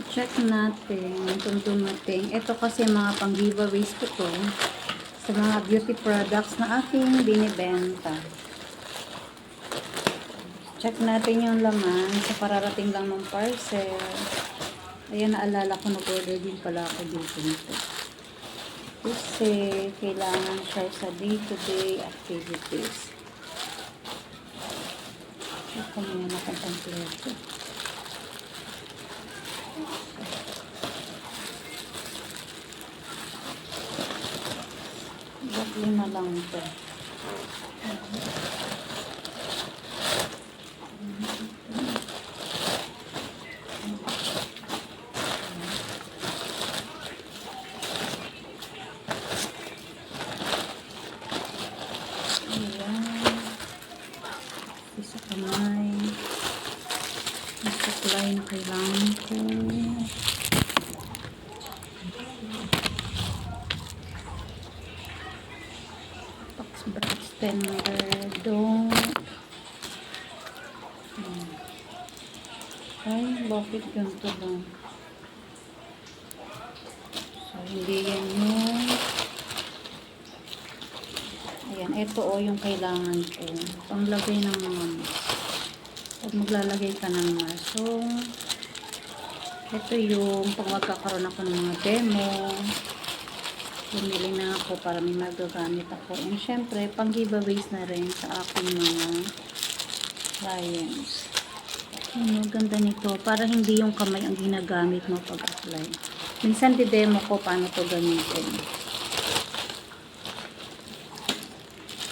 Check natin kung dumating. Ito kasi mga pang giveaways ko to sa mga beauty products na aking binibenta. Check natin yung laman sa pararating lang ng parcel. Ayan, naalala ko, nag-order din pala ako dito nito. Kasi kailangan siya sa day-to-day activities. Check ko muna na kung kompleto. Ba't 5 lang ito? Isa kamay. Ang supply na kailangan ko. Box extender. Dong. Ay, bakit ganito lang? So, hindi yan yun. Ayan, ito o yung kailangan ko. Panglagay ng mga mask. Pag maglalagay ka ng mask. So, ito yung pag magkakaroon ako ng mga demo. Bumili na ako para may magagamit ako. And syempre, pang giveaways na rin sa aking mga clients. Ano, ganda nito. Para hindi yung kamay ang ginagamit mo pag-apply. Minsan di-demo ko paano to gamitin.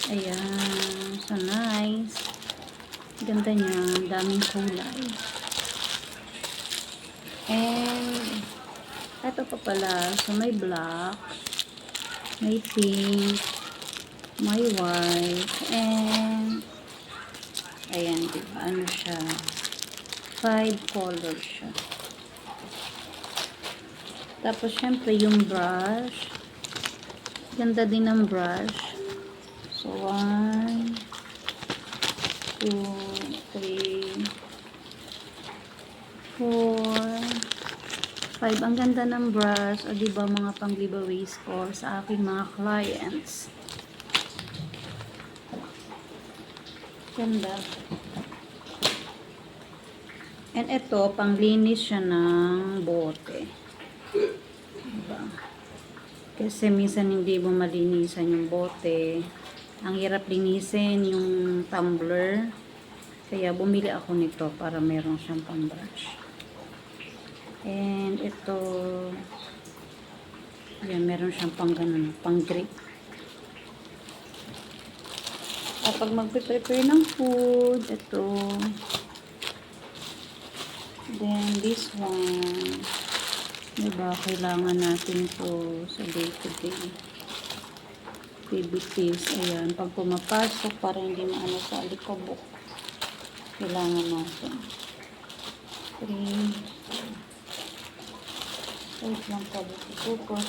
Ayan. So nice. Ganda niya. Daming kulay. And ito pa pala. So may black. May pink. May white. And ayan. Diba? Ano siya? 5 colors siya. Tapos syempre yung brush. Ganda din ng brush. So, 1, 2, 3, 4, 5. Ang ganda ng brush. O, diba mga pang giveaways ko sa aking mga clients. Ganda. And ito, panglinis siya ng bote. Diba? Kasi minsan hindi mo malinisan yung bote. Ang hirap linisin yung tumbler. Kaya bumili ako nito para meron siyang pang-brush. And ito, yan, meron siyang pang-ganun, pang-grip. Kapag magpe-prepare ng food, ito. Then, this one. Diba, kailangan natin to sa day-to-day activities. Ayan, pag pumapasok, para hindi maano sa alikabok. Kailangan natin. 3. Wait lang pala. 2 po.